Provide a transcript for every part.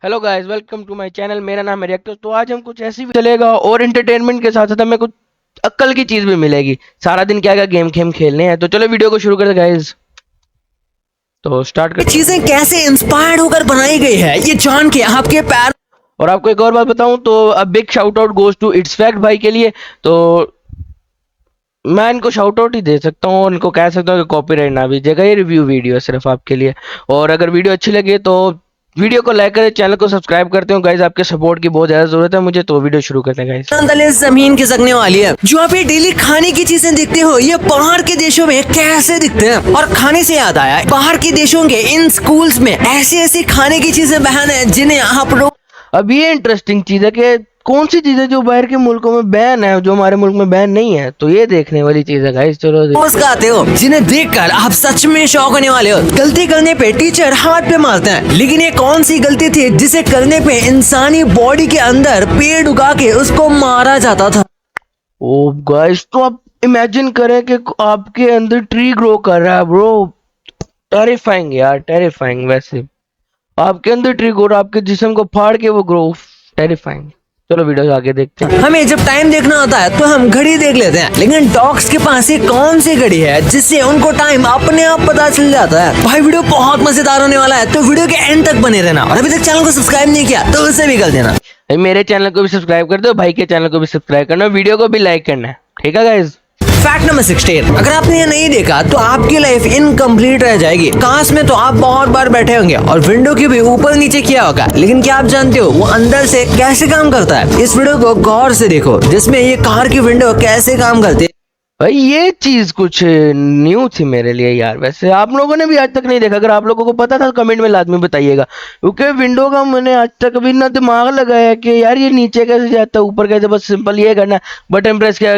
Hello guys, welcome to my channel. मेरा नाम है रिएक्टर। तो आज हम कुछ ऐसी भी चलेगा और एंटरटेनमेंट के साथ साथ हमें कुछ अक्ल की चीज भी मिलेगी। सारा दिन क्या गेम खेम खेलने हैं। तो चलो वीडियो को शुरू करते गाइस। तो स्टार्ट ये करते हैं। चीजें कैसे इंस्पायर्ड होकर बनाई गई है ये जान के आपके पैर। और आपको एक और बात बताऊं तो a big shout out goes to its fact भाई के लिए। तो मैं इनको शाउट आउट ही दे सकता हूँ और इनको कह सकता हूँ कि कॉपीराइट ना भेजिएगा। ये रिव्यू वीडियो है सिर्फ आपके लिए। और अगर वीडियो अच्छी लगे तो वीडियो को लाइक करें, चैनल को सब्सक्राइब करते हो गाइस। आपके सपोर्ट की बहुत ज्यादा जरूरत है मुझे। तो वीडियो शुरू करते हैं गाइस। तले जमीन खिसकने वाली है। जो आप ये डेली खाने की चीजें देखते हो ये बाहर के देशों में कैसे दिखते हैं। और खाने से याद आया, बाहर के देशों के इन स्कूल्स में ऐसी ऐसी खाने की चीजें बहन है जिन्हें आप लोग अब ये इंटरेस्टिंग चीज है कि कौन सी चीजें जो बाहर के मुल्कों में बैन है जो हमारे मुल्क में बैन नहीं है। तो ये देखने वाली चीज है गाइस। चलो रोज खाते हो, जिन्हें देखकर आप सच में शौक होने वाले हो। गलती करने पे टीचर हाथ पे मारते हैं, लेकिन ये कौन सी गलती थी जिसे करने पे इंसानी बॉडी के अंदर पेड़ उगा के उसको मारा जाता था। ओ गाइस, तो आप इमेजिन करें कि आपके अंदर ट्री ग्रो कर रहा है ब्रो। टेरिफाइंग यार, टेरिफाइंग। वैसे आपके अंदर ट्री ग्रो, आपके जिस्म को फाड़ के वो ग्रो। टेरिफाइंग। चलो वीडियो आगे देखते हैं। हमें जब टाइम देखना होता है तो हम घड़ी देख लेते हैं, लेकिन डॉग्स के पास ये कौन सी घड़ी है जिससे उनको टाइम अपने आप पता चल जाता है। भाई वीडियो बहुत मजेदार होने वाला है, तो वीडियो के एंड तक बने रहना। और अभी तक चैनल को सब्सक्राइब नहीं किया तो उसे भी कर देना। भाई मेरे चैनल को भी सब्सक्राइब कर दो, भाई के चैनल को भी सब्सक्राइब करना, वीडियो को भी लाइक करना है। ठीक है गाइस। फैक्ट नंबर 16, अगर आपने ये नहीं देखा तो आपकी लाइफ इनकम्प्लीट रह जाएगी। कांच में तो आप बहुत बार बैठे होंगे और विंडो की भी ऊपर नीचे किया होगा, लेकिन क्या आप जानते हो वो अंदर से कैसे काम करता है? इस वीडियो को गौर से देखो जिसमें ये कार की विंडो कैसे काम करती है। भाई ये चीज कुछ न्यू थी मेरे लिए यार। वैसे आप लोगों ने भी आज तक नहीं देखा। अगर आप लोगों को पता था कमेंट में लाजमी बताइएगा, क्योंकि विंडो का मैंने आज तक अभी ना दिमाग लगाया कि यार ये नीचे कैसे जाता है ऊपर कैसे। बस सिंपल ये करना, बटन प्रेस किया,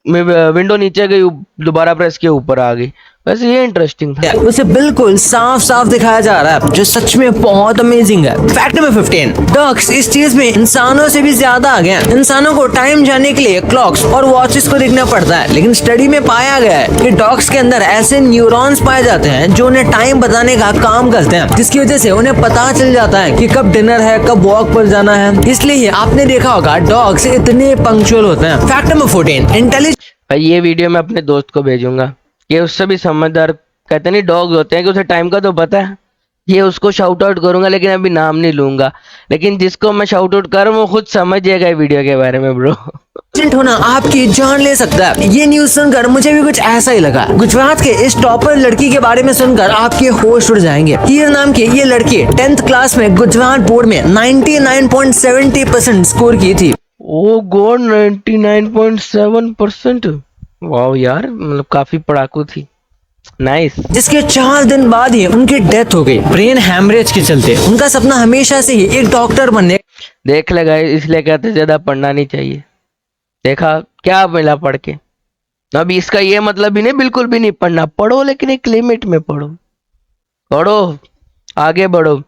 विंडो नीचे गई, दोबारा प्रेस किया ऊपर आ गई। वैसे ये इंटरेस्टिंग था। उसे बिल्कुल साफ साफ दिखाया जा रहा है, जो सच में बहुत अमेजिंग है। फैक्ट नंबर 15, डॉग्स इस चीज में इंसानों से भी ज्यादा आगे हैं। इंसानों को टाइम जानने के लिए क्लॉक्स और वॉचेस को देखना पड़ता है, लेकिन स्टडी में पाया गया है कि डॉग्स के अंदर ऐसे न्यूरॉन्स पाए जाते हैं जो उन्हें टाइम बताने का काम करते हैं, जिसकी वजह से उन्हें पता चल जाता है कि कब डिनर है, कब वॉक पर जाना है। इसलिए आपने देखा होगा डॉग्स इतने पंक्चुअल होते हैं। Fact number 14, intelligence. भाई ये वीडियो मैं अपने दोस्त को भेजूंगा। ये उससे भी समझदार, कहते नहीं डॉग्स होते हैं कि उसे टाइम का तो पता है। ये उसको शाउट आउट करूंगा, लेकिन अभी नाम नहीं लूंगा। लेकिन जिसको मैं शाउट आउट करूं वो खुद समझ जाएगा वीडियो के बारे में ब्रो। होना आपकी जान ले सकता है। ये न्यूज सुनकर मुझे भी कुछ ऐसा ही लगा। गुजरात के इस टॉपर लड़की के बारे में सुनकर आपके होश उड़ जाएंगे। हीर नाम की ये लड़की 10th क्लास में गुजरात बोर्ड में 99.70% स्कोर की थी। ओ गॉड, 99.7%। वाह यार, मतलब काफी पढ़ाकू थी। नाइस। जिसके 4 दिन बाद ही उनकी डेथ हो गई ब्रेन हैमरेज के चलते। उनका सपना हमेशा से ही एक डॉक्टर बनने। देख लगा, इसलिए कहते ज्यादा पढ़ना नहीं चाहिए। देखा क्या मिला पढ़ के। अब इसका ये मतलब भी नहीं बिल्कुल भी नहीं पढ़ना। पढ़ो, लेकिन एक लिमिट में पढ़ो। पढ़ो, आगे बढ़ो,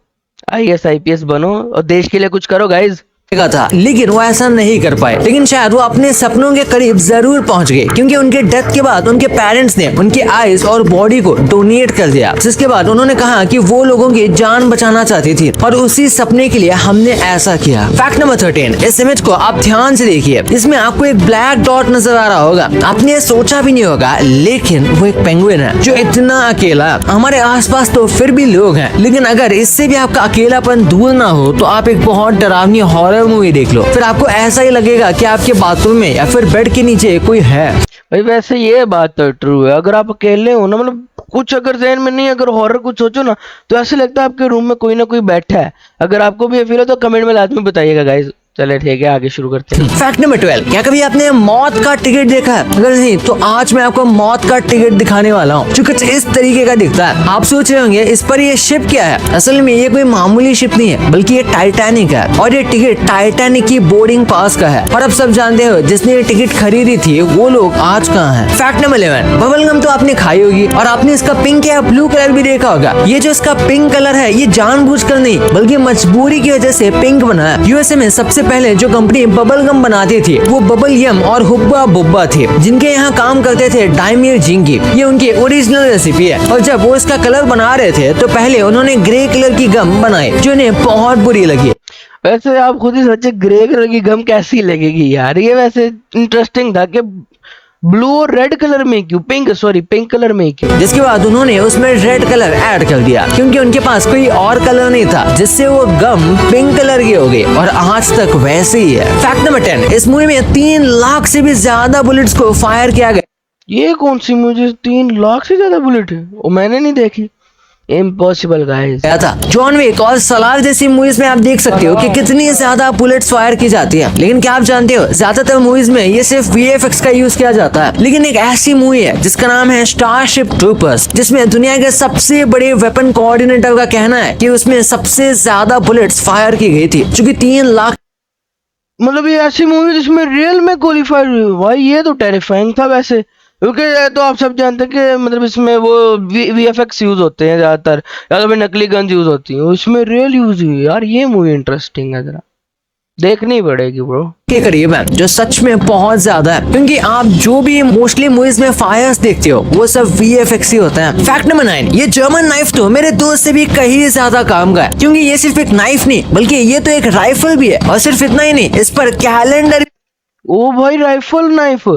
IAS IPS बनो और देश के लिए कुछ करो गाइज। का था, लेकिन वो ऐसा नहीं कर पाए। लेकिन शायद वो अपने सपनों के करीब जरूर पहुंच गए, क्योंकि उनके डेथ के बाद उनके पेरेंट्स ने उनके आइज और बॉडी को डोनेट कर दिया। जिसके बाद उन्होंने कहा कि वो लोगों की जान बचाना चाहती थी और उसी सपने के लिए हमने ऐसा किया। फैक्ट नंबर 13, इस इमेज को आप ध्यान से देखिए। इसमें आपको एक ब्लैक डॉट नजर आ रहा होगा। आपने सोचा भी नहीं होगा, लेकिन वो एक पेंगुइन है जो इतना अकेला है। हमारे आसपास तो फिर भी लोग हैं, लेकिन अगर इससे भी आपका अकेलापन दूर ना हो तो आप एक बहुत डरावनी हॉरर मूवी देख लो, फिर आपको ऐसा ही लगेगा कि आपके बाथरूम में या फिर बेड के नीचे कोई है। भाई वैसे ये बात तो ट्रू है। अगर आप अकेले हो ना, मतलब कुछ अगर ज़हन में नहीं, अगर हॉरर कुछ सोचो ना, तो ऐसे लगता है आपके रूम में कोई ना कोई बैठा है। अगर आपको भी ये फील हो तो कमेंट में लाजमी बताइएगा गाइस। चले ठीक है, आगे शुरू करते हैं। फैक्ट नंबर 12, क्या कभी आपने मौत का टिकट देखा है? अगर नहीं तो आज मैं आपको मौत का टिकट दिखाने वाला हूँ, जो कुछ इस तरीके का दिखता है। आप सोच रहे होंगे इस पर ये शिप क्या है। असल में ये कोई मामूली शिप नहीं है, बल्कि ये टाइटैनिक है। और ये टिकट टाइटैनिक की बोर्डिंग पास का है। और अब सब जानते हो जिसने ये टिकट खरीदी थी वो लोग आज कहाँ है। फैक्ट नंबर 11, बबल गम तो आपने खाई होगी और आपने इसका पिंक या ब्लू कलर भी देखा होगा। ये जो इसका पिंक कलर है ये जानबूझकर नहीं बल्कि मजबूरी की वजह से पिंक बना है। USA में सबसे पहले जो कंपनी बबल गम बनाती थी वो बबल यम और हुब्बा बुब्बा थी, जिनके यहाँ काम करते थे डायमीर जिंगी। ये उनकी ओरिजिनल रेसिपी है। और जब वो इसका कलर बना रहे थे तो पहले उन्होंने ग्रे कलर की गम बनाई जो उन्हें बहुत बुरी लगी। वैसे आप खुद ही सोचे ग्रे कलर की गम कैसी लगेगी यार। ये वैसे इंटरेस्टिंग था कि ब्लू और रेड कलर में क्यों, पिंक कलर में क्यों। जिसके बाद उन्होंने उसमें रेड कलर ऐड कर दिया क्योंकि उनके पास कोई और कलर नहीं था, जिससे वो गम पिंक कलर की हो गई और आज तक वैसे ही है। फैक्ट नंबर 10, इस मूवी में 3 लाख से भी ज्यादा बुलेट्स को फायर किया गया। ये कौन सी मुझे 3 लाख से ज्यादा बुलेट है, वो मैंने नहीं देखी। Impossible guys. था जॉन विक और सलार जैसी मूवीज में आप देख सकते हो कि कितनी ज्यादा बुलेट्स फायर की जाती है, लेकिन क्या आप जानते हो ज्यादातर मूवीज में ये सिर्फ VFX का यूज किया जाता है। लेकिन एक ऐसी मूवी है जिसका नाम है स्टारशिप ट्रूपर्स, जिसमें दुनिया के सबसे बड़े वेपन कोऑर्डिनेटर का कहना है कि उसमें सबसे ज्यादा बुलेट्स फायर की गई थी, जो कि 3 लाख। मतलब ये ऐसी मूवी जिसमें रियल में क्वालिफाइड हुई भाई, ये तो टेरिफाइंग था वैसे। क्योंकि ये तो आप सब जानते हैं कि मतलब इसमें वो VFX यूज होते हैं ज्यादातर, या तो फिर नकली गन्स यूज होती हैं, इसमें रियल यूज हुई यार। ये मूवी इंटरेस्टिंग है, जरा देखनी पड़ेगी ब्रो। के करीब है, जो सच में बहुत ज्यादा है, क्योंकि आप जो भी मोस्टली मूवीज में फायर्स देखते हो वो सब VFX ही होता है। फैक्ट नंबर 9, ये जर्मन नाइफ तो मेरे दोस्त से भी कहीं ज्यादा काम का है, क्योंकि ये सिर्फ एक नाइफ नहीं बल्कि ये तो एक राइफल भी है। और सिर्फ इतना ही नहीं, इस पर कैलेंडर। ओ भाई, राइफल नाइफ।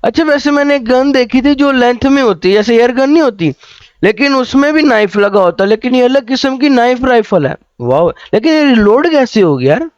अच्छा, वैसे मैंने एक गन देखी थी जो लेंथ में होती है, जैसे एयर गन नहीं होती, लेकिन उसमें भी नाइफ लगा होता है, लेकिन ये अलग किस्म की नाइफ राइफल है। वाह, लेकिन ये लोड कैसे होगी यार?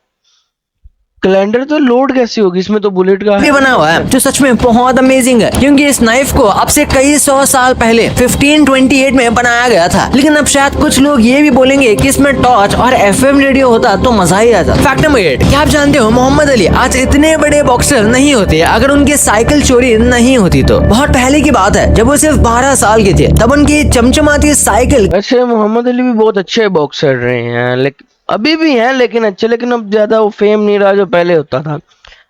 कैलेंडर तो लोड कैसी होगी, इसमें तो बुलेट का भी बना हुआ है, जो सच में बहुत अमेजिंग है, क्योंकि इस नाइफ को अब से कई 100 साल पहले 1528 में बनाया गया था। लेकिन अब शायद कुछ लोग ये भी बोलेंगे कि इसमें टॉर्च और FM रेडियो होता तो मजा ही आता। फैक्ट नंबर 8, क्या आप जानते हो मोहम्मद अली आज इतने बड़े बॉक्सर नहीं होते अगर उनकी साइकिल चोरी नहीं होती तो। बहुत पहले की बात है, जब वो सिर्फ 12 साल के थे तब उनकी चमचमाती साइकिल। वैसे मोहम्मद अली भी बहुत अच्छे बॉक्सर रहे हैं, लेकिन अभी भी हैं, लेकिन अच्छे, लेकिन अब ज्यादा वो फेम नहीं रहा जो पहले होता था।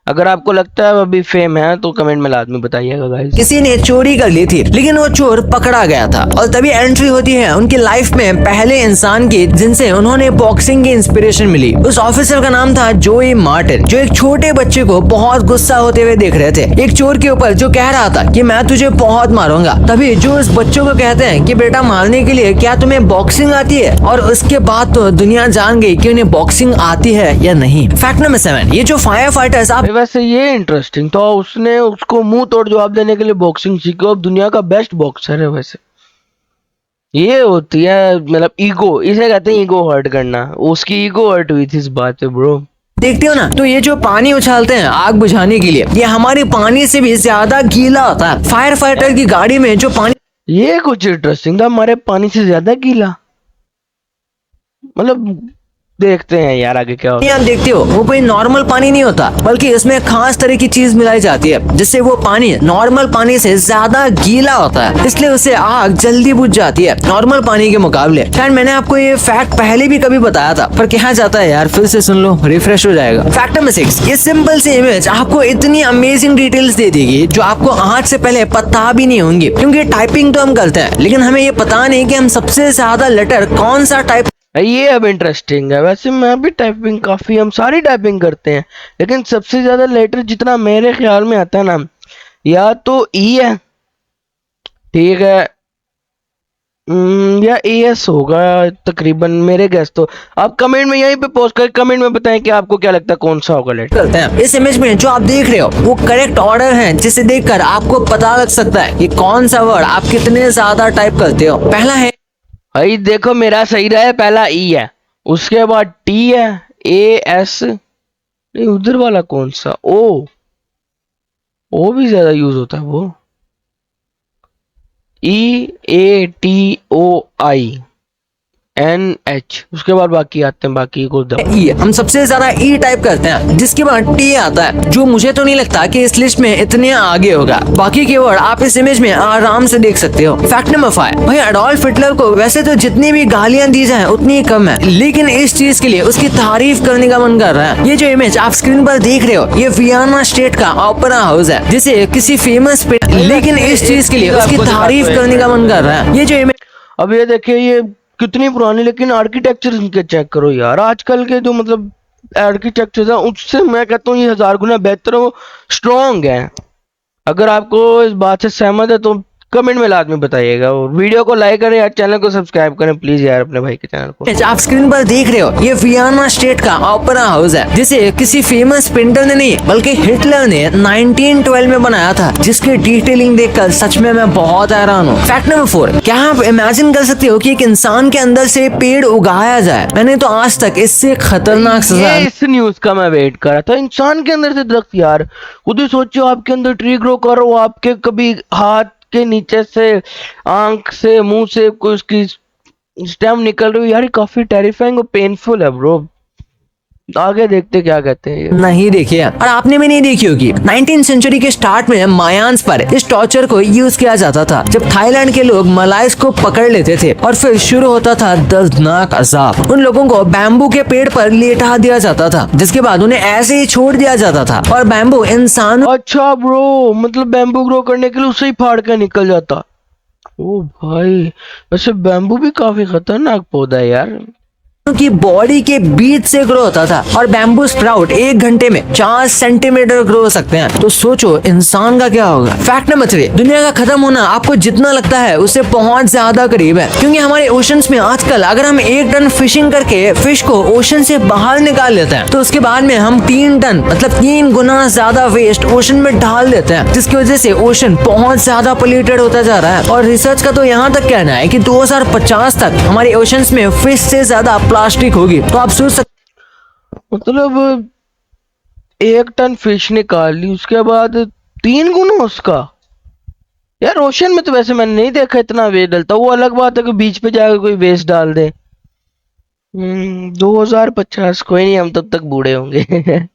अगर आपको लगता है अभी फेम है तो कमेंट में लाजमी बताइएगा गाइस। किसी ने चोरी कर ली थी लेकिन वो चोर पकड़ा गया था, और तभी एंट्री होती है उनकी लाइफ में पहले इंसान की जिनसे उन्होंने बॉक्सिंग की इंस्पिरेशन मिली। उस ऑफिसर का नाम था जोई मार्टिन, जो एक छोटे बच्चे को बहुत गुस्सा होते हुए देख रहे थे, एक चोर के ऊपर जो कह रहा था कि मैं तुझे बहुत मारूंगा। तभी जो उस बच्चों को कहते हैं कि बेटा मारने के लिए क्या तुम्हें बॉक्सिंग आती है, और उसके बाद तो दुनिया जान गई कि उन्हें बॉक्सिंग आती है या नहीं। फैक्ट नंबर 7, ये जो फायर फाइटर्स आप। वैसे ये इंटरेस्टिंग तो उसने उसको मुंह तोड़ जवाब देने के लिए बॉक्सिंग सीखी, अब दुनिया का बेस्ट बॉक्सर है। वैसे ये होती है मतलब ईगो, इसे कहते हैं ईगो हर्ट करना। उसकी ईगो हर्ट हुई थी इस बात पे ब्रो। देखते हो ना, तो ये जो पानी उछालते हैं आग बुझाने के लिए, ये हमारे पानी से भी ज्यादा गीला होता है। फायर फाइटर की गाड़ी में जो पानी। ये कुछ इंटरेस्टिंग था, हमारे पानी से ज्यादा गीला। मतलब देखते हैं यार आगे क्या होता है। आप देखते हो वो कोई नॉर्मल पानी नहीं होता, बल्कि इसमें खास तरह की चीज मिलाई जाती है जिससे वो पानी नॉर्मल पानी से ज्यादा गीला होता है, इसलिए उसे आग जल्दी बुझ जाती है नॉर्मल पानी के मुकाबले। शायद मैंने आपको ये फैक्ट पहले भी कभी बताया था, पर कहा जाता है यार फिर से सुन लो, रिफ्रेश हो जाएगा। फैक्ट नंबर 6, ये सिंपल सी इमेज आपको इतनी अमेजिंग डिटेल्स दे देगी जो आपको आज से पहले पता भी नहीं होंगी, क्योंकि टाइपिंग तो हम करते हैं लेकिन हमें ये पता नहीं कि हम सबसे ज्यादा लेटर कौन सा टाइप। ये अब इंटरेस्टिंग है। वैसे मैं भी टाइपिंग काफी, हम सारी टाइपिंग करते हैं, लेकिन सबसे ज्यादा लेटर जितना मेरे ख्याल में आता है ना, या तो ई है, ठीक है, या AS होगा तकरीबन, मेरे गैस। तो आप कमेंट में यहीं पे पोस्ट कर कमेंट में बताएं कि आपको क्या लगता है कौन सा होगा लेटर। करते हैं। इस इमेज में जो आप देख रहे हो वो करेक्ट ऑर्डर है, जिसे देखकर आपको पता लग सकता है कि कौन सा वर्ड आप कितने ज्यादा टाइप करते हो। पहला है, भाई देखो मेरा सही रहा है, पहला ई है, उसके बाद T है, AS नहीं, उधर वाला कौन सा, ओ भी ज्यादा यूज होता है, वो EATOINH, उसके बाद बाकी आते हैं, बाकी को ई। हम सबसे ज्यादा ई टाइप करते हैं, जिसके बाद टी आता है, जो मुझे तो नहीं लगता कि इस लिस्ट में इतने आगे होगा। बाकी के वर्ड आप इस इमेज में आराम से देख सकते हो। फैक्ट नंबर 5, भाई एडोल्फ हिटलर को वैसे तो जितनी भी गालियां दी जाए उतनी ही कम है, लेकिन इस चीज के लिए उसकी तारीफ करने का मन कर रहा है। ये जो इमेज आप स्क्रीन पर देख रहे हो, ये वियना स्टेट का ओपेरा हाउस है, जिसे किसी फेमस, लेकिन इस चीज के लिए उसकी तारीफ करने का मन कर रहा है। ये जो इमेज, अब ये देखिए, ये कितनी पुरानी, लेकिन आर्किटेक्चर इनके चेक करो यार। आजकल के जो मतलब आर्किटेक्चर है उससे मैं कहता हूँ ये 1000 गुना बेहतर और स्ट्रॉन्ग है। अगर आपको इस बात से सहमत है तो कमेंट में लाजमी बताइएगा और वीडियो को लाइक करें यार, चैनल को सब्सक्राइब करें प्लीज यार अपने भाई के चैनल को। आप स्क्रीन पर देख रहे हो ये वियना स्टेट का ओपेरा हाउस है, जिसे किसी फेमस पेंटर ने नहीं बल्कि हिटलर ने 1912 में बनाया था, जिसकी डिटेलिंग देखकर सच में मैं बहुत हैरान हूँ। फैक्ट नंबर 4, क्या आप इमेजिन कर सकते हो कि एक इंसान के अंदर से पेड़ उगाया जाए? मैंने तो आज तक इससे खतरनाक सजा ये इस न्यूज का मैं वेट कर रहा था, इंसान के अंदर से दरख्त यार। खुद ही सोचो आपके अंदर ट्री ग्रो करो, आपके कभी हाथ के नीचे से, आंख से, मुंह से कोई उसकी स्टेम निकल रही हो यार, ये काफी टेरिफाइंग और पेनफुल है ब्रो। आगे देखते क्या कहते हैं ये। नहीं देखी है और आपने भी नहीं देखी होगी। 19th सेंचुरी के स्टार्ट में मायान्स पर इस टॉर्चर को यूज किया जाता था, जब थाईलैंड के लोग मलाइस को पकड़ लेते थे और फिर शुरू होता था दर्दनाक अजाब। उन लोगों को बैम्बू के पेड़ पर लेटा दिया जाता था, जिसके बाद उन्हें ऐसे ही छोड़ दिया जाता था और बैम्बू इंसान। अच्छा ब्रो, मतलब बैम्बू ग्रो करने के लिए उसे ही फाड़ के निकल जाता। ओ भाई, वैसे बैम्बू भी काफी खतरनाक पौधा है यार। की बॉडी के बीच से ग्रो होता था और बैम्बू स्प्राउट 1 घंटे में 4 सेंटीमीटर ग्रो हो सकते हैं। तो सोचो इंसान का क्या होगा। फैक्ट नंबर 3, दुनिया का खत्म होना आपको जितना लगता है उससे बहुत ज्यादा करीब है, क्योंकि हमारे ओशंस में आजकल अगर हम 1 टन फिशिंग करके फिश को ओशन से बाहर निकाल लेते हैं तो उसके बाद में हम 3 टन मतलब 3 गुना ज्यादा वेस्ट ओशन में डाल देते हैं, जिसकी वजह से ओशन बहुत ज्यादा पोल्यूटेड होता जा रहा है। और रिसर्च का तो यहाँ तक कहना है कि 2050 तक हमारे ओशंस में फिश से ज्यादा प्लास्टिक होगी। तो आप सोच सकते, मतलब 1 टन फिश निकाल ली, उसके बाद 3 गुना उसका। यार ओशन में तो वैसे मैंने नहीं देखा इतना वेस्ट डलता, वो अलग बात है कि बीच पे जाकर कोई वेस्ट डाल दे। 2050 कोई नहीं, हम तब तक बूढ़े होंगे।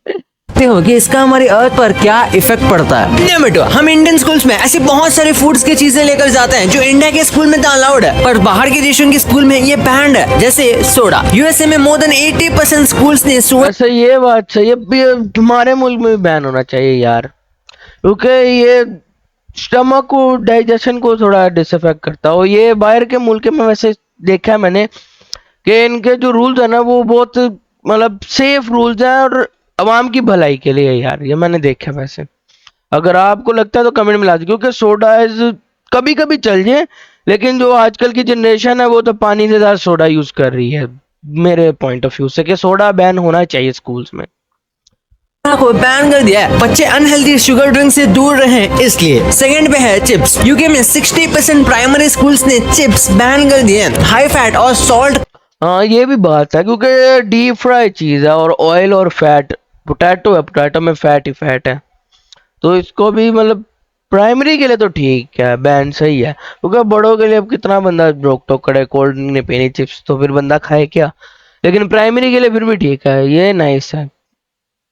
हो कि इसका हमारी अर्थ पर क्या इफेक्ट पड़ता है। नंबर 2, हम इंडियन स्कूल्स में ऐसी बहुत सारे फूड्स की चीजें लेकर जाते हैं जो इंडिया के स्कूल में तो अलाउड है, पर बाहर के देशों के स्कूल में ये बैंड है। जैसे सोडा, यूएसए में मोर देन 80% स्कूल्स ने वैसे ये बात सही है, ये हमारे मुल्क में भी बैन होना चाहिए यार, क्योंकि ये स्टमक को, डाइजेशन को थोड़ा डिसअफेक्ट करता है। और ये बाहर के मुल्क में वैसे देखा है मैंने कि इनके जो रूल्स है ना वो बहुत मतलब सेफ रूल्स हैं और आवाम की भलाई के लिए यार, ये मैंने देखा है। वैसे अगर आपको लगता है तो कमेंट में ला दीजिए, क्योंकि सोडा इज कभी कभी चल जाए, लेकिन जो आजकल की जनरेशन है वो तो पानी से ज्यादा सोडा यूज कर रही है मेरे पॉइंट ऑफ व्यू से, कि सोडा बैन होना चाहिए स्कूल्स में। को बैन कर दिया है, बच्चे अनहेल्दी शुगर ड्रिंक से दूर रहें इसलिए। सेकंड पे है चिप्स। यूके में 60% प्राइमरी स्कूल्स ने चिप्स बैन कर दिए हैं। हाई फैट और सॉल्ट, हाँ ये भी बात है, क्योंकि डीप फ्राई चीज है और ऑयल और फैट, पोटैटो है, पोटैटो में फैट ही फैट है, तो इसको भी मतलब प्राइमरी के लिए तो ठीक है, बैन सही है। क्योंकि बड़ों के लिए अब कितना बंदा रोक टोक करे, कोल्ड ड्रिंक नहीं पीनी, चिप्स तो फिर बंदा खाए क्या, लेकिन प्राइमरी के लिए फिर भी ठीक है, ये नाइस है।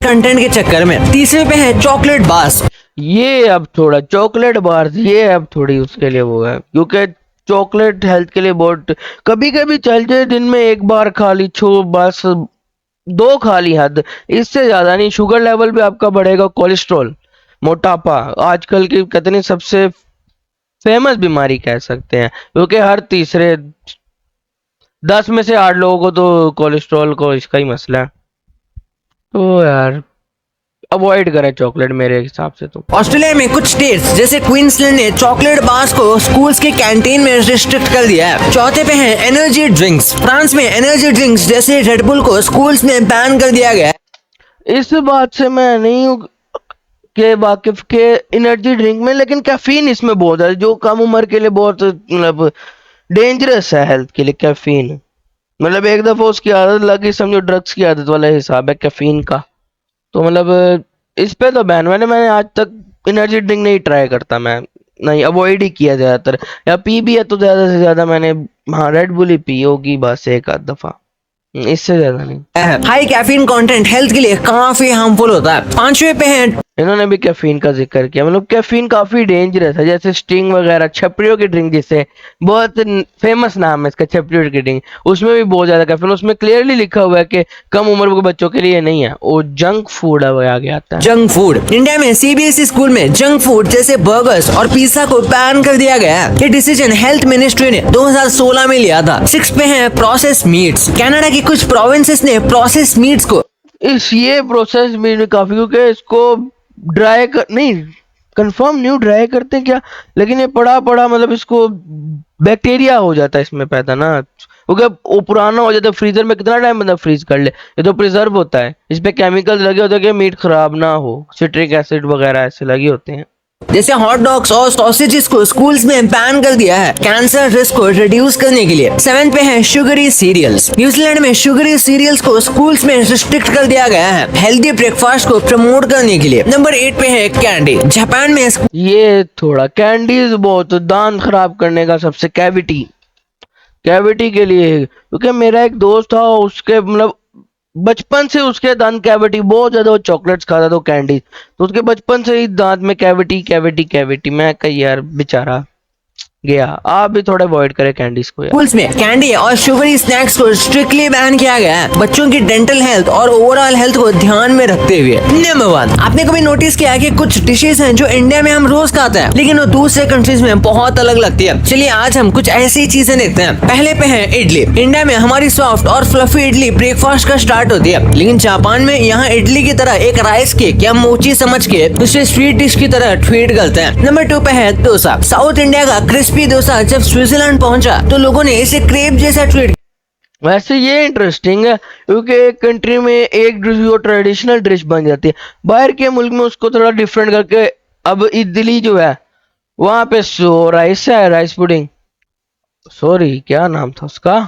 कंटेंट के चक्कर में। तीसरे पे है चॉकलेट बार्स। ये अब थोड़ा चॉकलेट बार्स, ये अब थोड़ी उसके लिए वो है, क्योंकि चॉकलेट हेल्थ के लिए बहुत, कभी कभी चल जाए, दिन में 1 बार खा ली छो बस, 2 खा ली हद, इससे ज्यादा नहीं। शुगर लेवल भी आपका बढ़ेगा, कोलेस्ट्रॉल, मोटापा आजकल की कहते नहीं सबसे फेमस बीमारी कह सकते हैं, क्योंकि हर तीसरे 10 में से 8 लोगों को तो कोलेस्ट्रॉल को इसका ही मसला है। तो यार अवॉइड करें चॉकलेट मेरे हिसाब से तो। ऑस्ट्रेलिया में कुछ स्टेट्स जैसे क्वींसलैंड ने चॉकलेट बार्स को स्कूल्स के कैंटीन में रिस्ट्रिक्ट कर दिया है। चौथे पे है एनर्जी ड्रिंक्स। फ्रांस में एनर्जी ड्रिंक्स जैसे रेड बुल को स्कूल्स में बैन कर दिया गया है। इस बात से मैं नहीं हूँ के वाकिफ के एनर्जी ड्रिंक में, लेकिन कैफीन इसमें बहुत है, जो कम उम्र के लिए बहुत मतलब डेंजरस है हेल्थ के लिए कैफीन। मतलब एक दफा उसकी आदत लगी, समझो ड्रग्स की आदत वाला हिसाब है कैफीन का। तो मतलब इस पे तो बैन, मैंने आज तक एनर्जी ड्रिंक नहीं ट्राई करता, मैं नहीं, अवॉइड ही किया ज्यादातर, या पी भी है तो ज्यादा से ज्यादा मैंने हाँ रेड बुल ही पी होगी बस 1 आध दफा, इससे ज्यादा नहीं। हाई कैफीन कंटेंट हेल्थ के लिए काफी हार्मफुल होता है। 5वें पे है, इन्होंने भी कैफीन का जिक्र किया, मतलब कैफीन काफी डेंजरस है, जैसे स्टिंग वगैरह, छपरियों की ड्रिंक, जिससे बहुत फेमस नाम है इसका छपरियों की ड्रिंक, उसमें भी बहुत ज्यादा कैफीन, उसमें क्लियरली लिखा हुआ है कि कम उम्र के बच्चों के लिए नहीं है, वो जंक फूड है, वो आगे आता है। Junk food. इंडिया में सीबीएसई स्कूल में जंक फूड जैसे बर्गर्स और पिज्जा को बैन कर दिया गया है। ये डिसीजन हेल्थ मिनिस्ट्री ने 2016 में लिया था। 6 पे है प्रोसेस मीट्स। कनाडा की कुछ प्रोविंसेस ने प्रोसेस मीट्स को, इस ये प्रोसेस भी काफी, क्योंकि इसको ड्राई कर नहीं, कंफर्म न्यू ड्राई करते हैं क्या, लेकिन ये पड़ा पड़ा मतलब इसको बैक्टीरिया हो जाता है इसमें पैदा ना, क्योंकि वो पुराना हो जाता है। फ्रीजर में कितना टाइम बंदा फ्रीज कर ले, ये तो प्रिजर्व होता है, इस पे केमिकल्स लगे होते हैं कि मीट खराब ना हो, सिट्रिक एसिड वगैरह ऐसे लगे होते हैं। जैसे हॉट डॉग्स और सॉसेजेस को स्कूल्स में बैन कर दिया है कैंसर रिस्क को रिड्यूस करने के लिए। 7 पे है शुगरी सीरियल्स। न्यूजीलैंड में शुगरी सीरियल्स को स्कूल्स में रिस्ट्रिक्ट कर दिया गया है हेल्दी ब्रेकफास्ट को प्रमोट करने के लिए। नंबर 8 पे है कैंडी। जापान में ये थोड़ा कैंडीज बहुत दांत खराब करने का सबसे कैविटी के लिए, क्योंकि मेरा एक दोस्त था, उसके मतलब बचपन से उसके दांत कैविटी बहुत ज्यादा, वो चॉकलेट्स खाता था कैंडी, तो उसके बचपन से ही दांत में कैविटी। मैं कही यार बेचारा गया। आप भी थोड़ा अवॉइड करें कैंडीज को यार। स्कूल्स में कैंडी और शुगरी स्नैक्स को स्ट्रिक्टली बैन किया गया है बच्चों की डेंटल हेल्थ और ओवरऑल हेल्थ को ध्यान में रखते हुए। नंबर 1, आपने कभी नोटिस किया है कि कुछ डिशेस हैं जो इंडिया में हम रोज खाते हैं लेकिन वो दूसरे कंट्रीज में बहुत अलग लगती है। चलिए आज हम कुछ ऐसी चीजें देखते हैं। पहले पे है इडली। इंडिया में हमारी सॉफ्ट और फ्लफी इडली ब्रेकफास्ट का स्टार्ट होती है, लेकिन जापान में यहाँ इडली की तरह एक राइस केक या मोची समझ के उसे स्वीट डिश की तरह ट्रीट करते हैं। नंबर 2 पे है डोसा। साउथ इंडिया का क्रिस्पी डोसा जब स्विट्जरलैंड पहुंचा तो लोगों ने इसे क्रेप जैसा ट्रीट। वैसे ये इंटरेस्टिंग है, क्योंकि एक कंट्री में एक डिश जो ट्रेडिशनल डिश बन जाती है, बाहर के मुल्क में उसको थोड़ा डिफरेंट करके, अब इडली जो है वहां पे राइस है, राइस पुडिंग, सॉरी क्या नाम था उसका,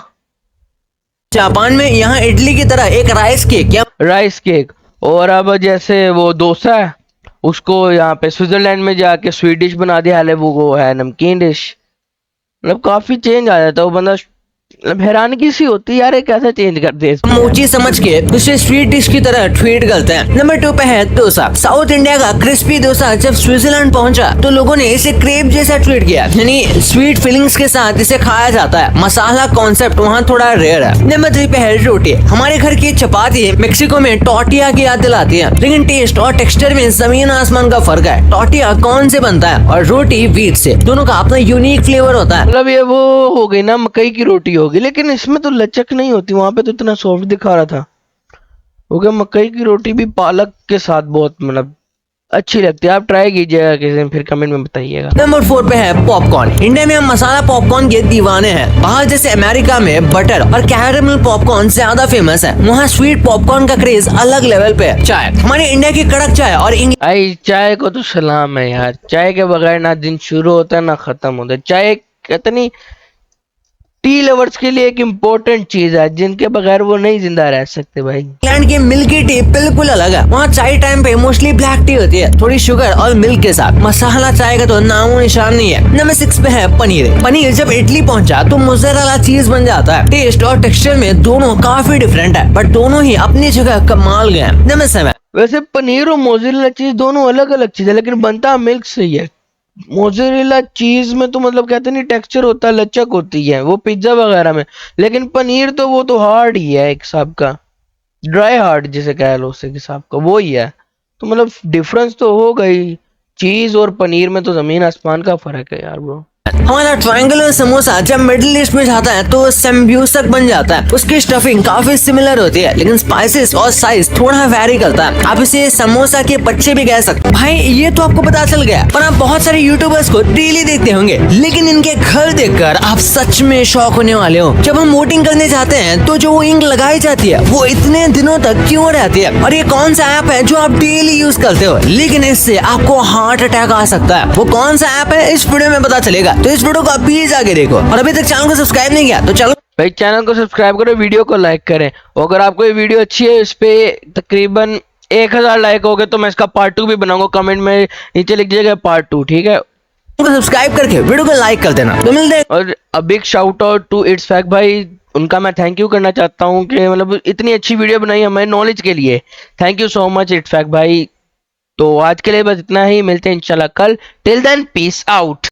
जापान में यहाँ इडली की तरह एक राइस केक या राइस केक, और अब जैसे वो डोसा है उसको यहाँ पे स्विट्जरलैंड में जाके स्वीट डिश बना दिया है, वो है नमकीन डिश। मतलब काफी चेंज आ जाता है, वो बंदा मतलब हैरानगी सी होती है यार, ये कैसे चेंज कर दे। मोची समझ के उसे स्वीट डिश की तरह ट्रीट करते हैं। नंबर 2 पे है डोसा। साउथ इंडिया का क्रिस्पी डोसा जब स्विट्जरलैंड पहुंचा तो लोगों ने इसे क्रेप जैसा ट्रीट किया, यानी स्वीट फीलिंग्स के साथ इसे खाया जाता है। मसाला कॉन्सेप्ट वहाँ थोड़ा रेयर है। नंबर 3 पे है रोटी। हमारे घर की चपाती मेक्सिको में टॉर्टिया की याद दिलाती है, लेकिन टेस्ट और टेक्सचर में जमीन आसमान का फर्क है। टॉर्टिया कॉर्न से बनता है और रोटी व्हीट से, दोनों का अपना यूनिक फ्लेवर होता है। मतलब ये वो हो गई ना, मकई की रोटी होगी, लेकिन इसमें तो लचक नहीं होती, वहां पे तो इतना सॉफ्ट दिखा रहा था, क्योंकि मकई की रोटी भी पालक के साथ बहुत मतलब अच्छी लगती है। आप ट्राई कीजिएगा किसी दिन, फिर कमेंट में बताइएगा। नंबर 4 पे है पॉपकॉर्न। इंडिया में हम मसाला पॉपकॉर्न के दीवाने हैं। बाहर जैसे अमेरिका में बटर और कैरेमल पॉपकॉर्न ज्यादा फेमस है, वहाँ स्वीट पॉपकॉर्न का क्रेज अलग लेवल पे है। चाय, हमारे इंडिया की कड़क चाय और भाई चाय को तो सलाम है यार, चाय के बगैर ना दिन शुरू होता है ना खत्म होता है। चाय कितनी टी लवर्स के लिए एक इम्पोर्टेंट चीज है, जिनके बगैर वो नहीं जिंदा रह सकते भाई। इंग्लैंड की मिल्की टी बिल्कुल अलग है। वहाँ चाय टाइम पे मोस्टली ब्लैक टी होती है, थोड़ी शुगर और मिल्क के साथ। मसाला चाय का तो नामो निशान नहीं है। नंबर 6 पे है पनीर। पनीर जब इटली पहुंचा तो मोज़रेला चीज बन जाता है। टेस्ट और टेक्सचर में दोनों काफी डिफरेंट है, बट दोनों ही अपनी जगह कमाल गए। नंबर 7, वैसे पनीर और मोज़रेला चीज दोनों अलग अलग चीज है, लेकिन बनता मिल्क से ही है। मोज़रेला चीज में तो मतलब कहते नहीं टेक्सचर होता है, लचक होती है, वो पिज्जा वगैरह में, लेकिन पनीर तो वो तो हार्ड ही है, एक हिसाब का ड्राई हार्ड जिसे कह लो, उस हिसाब का वो ही है। तो मतलब डिफरेंस तो हो गई, चीज और पनीर में तो जमीन आसमान का फर्क है यार ब्रो। हमारा ट्रायंगुलर समोसा जब मिडिल ईस्ट में जाता है तो सेम्ब्यूसक बन जाता है। उसकी स्टफिंग काफी सिमिलर होती है, लेकिन स्पाइसेस और साइज थोड़ा वेरी करता है। आप इसे समोसा के बच्चे भी कह सकते हैं। भाई ये तो आपको पता चल गया, पर आप बहुत सारे यूट्यूबर्स को डेली देखते होंगे, लेकिन इनके घर देखकर आप सच में शॉक होने वाले हो। जब हम वोटिंग करने जाते हैं तो जो वो इंक लगाई जाती है वो इतने दिनों तक क्यों रहती है, और ये कौन सा ऐप है जो आप डेली यूज करते हो, लेकिन इससे आपको हार्ट अटैक आ सकता है। वो कौन सा ऐप है इस वीडियो में पता चलेगा, तो इस वीडियो को अभी जाके देखो। और अभी तक चैनल को सब्सक्राइब नहीं किया तो चलो भाई चैनल को सब्सक्राइब करो, वीडियो को लाइक करें, और अगर आपको ये वीडियो अच्छी है, इस पे तकरीबन 1000 लाइक हो गए तो मैं इसका पार्ट 2 भी बनाऊंगा। कमेंट में नीचे लिख दीजिएगा पार्ट 2, ठीक है। सब्सक्राइब करके वीडियो को लाइक कर देना। तो मिलते हैं। और a big shout out to its fact भाई, उनका मैं थैंक यू करना चाहता हूँ कि मतलब इतनी अच्छी वीडियो बनाई हमें नॉलेज के लिए। Thank you so much it's fact भाई। तो आज के लिए बस इतना ही, मिलते हैं इंशाल्लाह कल। Till then peace out.